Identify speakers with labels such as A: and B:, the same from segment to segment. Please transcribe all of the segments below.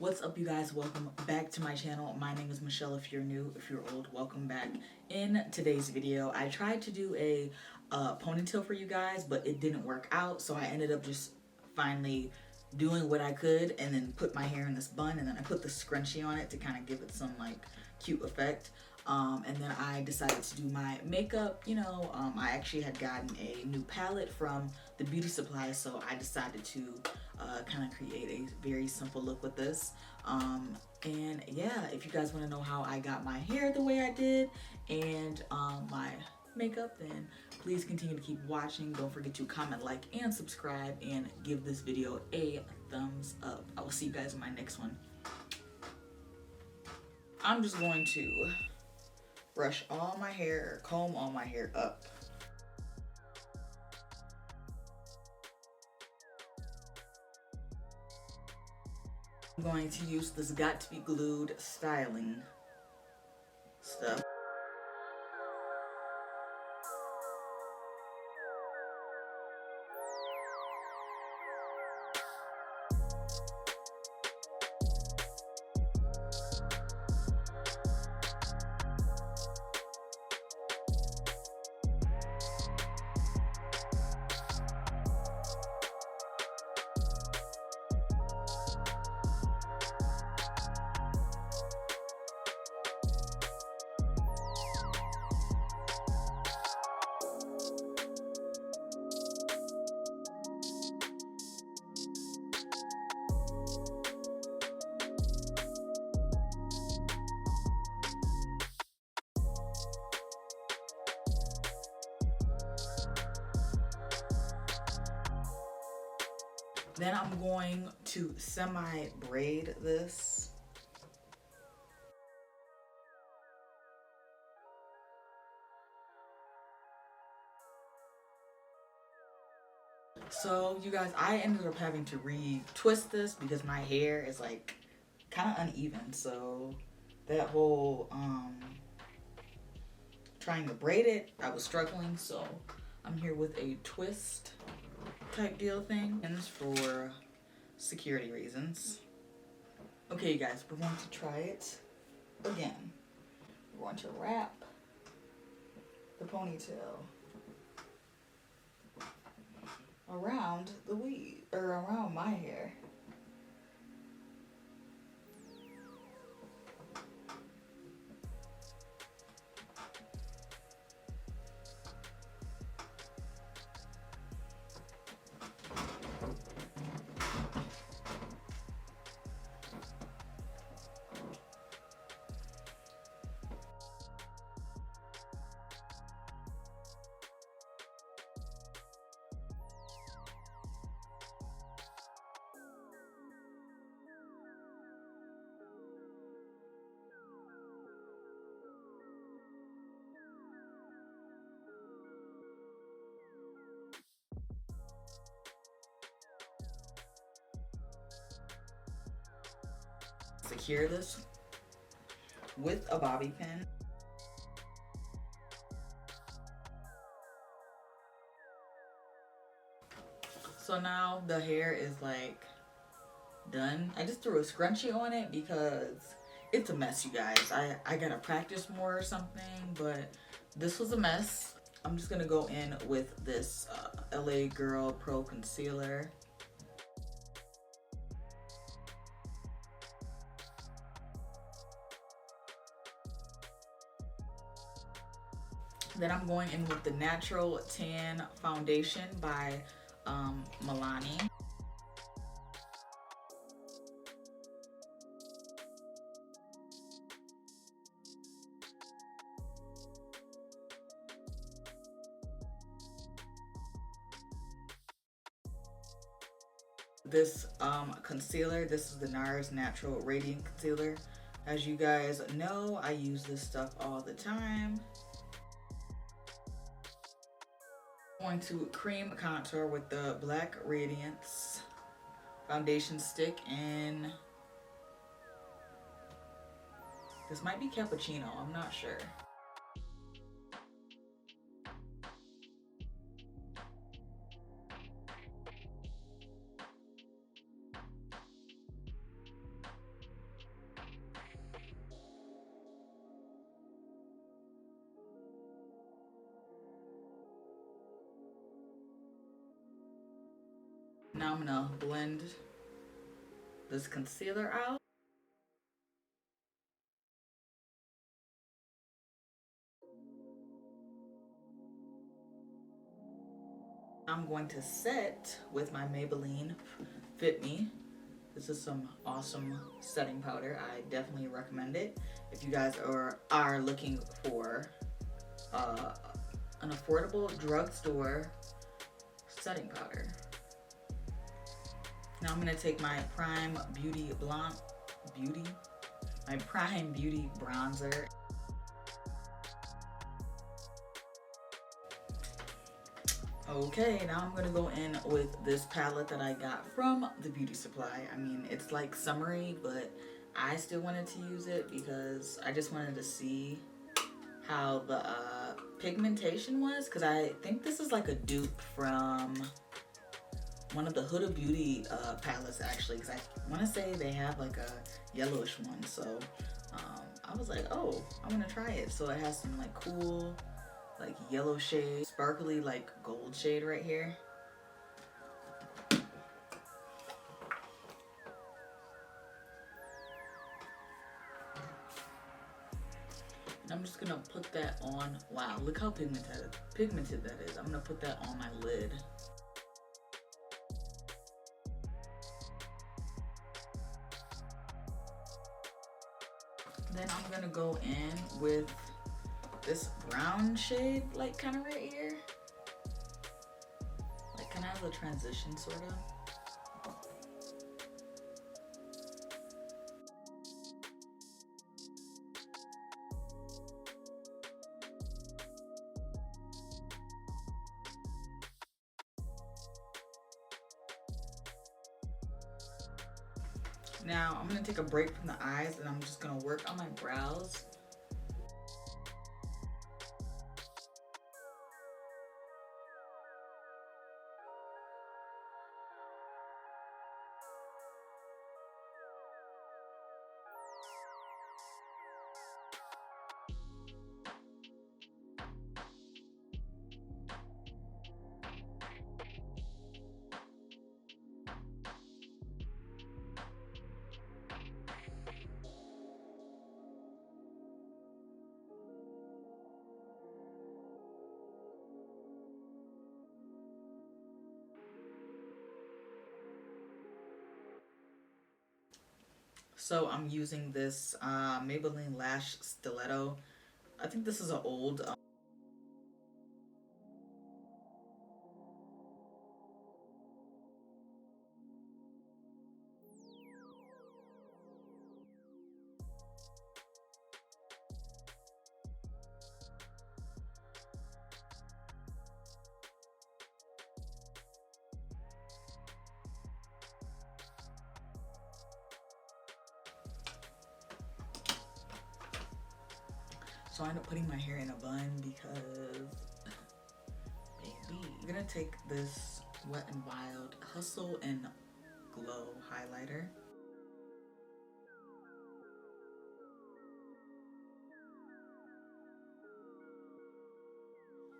A: What's up, you guys? Welcome back to my channel. My name is Michelle. If you're new, if you're old, welcome back. In today's video, I tried to do a ponytail for you guys, but it didn't work out, so I ended up just finally doing what I could and then put my hair in this bun, and then I put the scrunchie on it to kind of give it some like cute effect. And then I decided to do my makeup. I actually had gotten a new palette from the beauty supply, so I decided to kind of create a very simple look with this. And yeah, if you guys want to know how I got my hair the way I did and my makeup, then please continue to keep watching. Don't forget to comment, like, and subscribe, and give this video a thumbs up. I will see you guys in my next one. I'm just going to brush all my hair, comb all my hair up. I'm going to use this Got to Be Glued styling stuff. Then I'm going to semi-braid this. So you guys, I ended up having to re-twist this because my hair is like kind of uneven. So that whole trying to braid it, I was struggling. So I'm here with a twist type deal thing, and it's for security reasons. Okay, you guys, we're going to try it again. We're going to wrap the ponytail around the weave, or around my hair. Secure this with a bobby pin. So now the hair is like done. I just threw a scrunchie on it because it's a mess, you guys. I gotta practice more or something, but this was a mess. I'm just gonna go in with this LA Girl Pro Concealer. Then I'm going in with the Natural Tan Foundation by Milani. This concealer, this is the NARS Natural Radiant Concealer. As you guys know, I use this stuff all the time. I'm going to cream contour with the Black Radiance foundation stick, and this might be cappuccino, I'm not sure. Now I'm gonna blend this concealer out. I'm going to set with my Maybelline Fit Me. This is some awesome setting powder. I definitely recommend it if you guys are looking for an affordable drugstore setting powder. Now I'm gonna take my Prime Beauty bronzer. Okay, now I'm gonna go in with this palette that I got from the beauty supply. I mean, it's like summery, but I still wanted to use it because I just wanted to see how the pigmentation was, because I think this is like a dupe from one of the Huda Beauty palettes actually, because I want to say they have like a yellowish one. So I was like, oh, I want to try it. So it has some like cool like yellow shade, sparkly like gold shade right here. And I'm just gonna put that on. Wow, look how pigmented that is. I'm gonna put that on my lid. Then I'm gonna go in with this brown shade, like kind of right here. Like kind of has a transition sort of. Now I'm gonna take a break from the eyes and I'm just gonna work on my brows. So I'm using this Maybelline Lash Stiletto. I think this is an old so I end up putting my hair in a bun because, baby, I'm gonna take this Wet n Wild Hustle and Glow highlighter.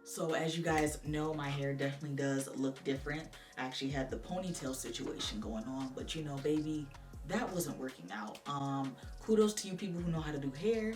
A: So as you guys know, my hair definitely does look different. I actually had the ponytail situation going on, but you know, baby, that wasn't working out. Kudos to you people who know how to do hair.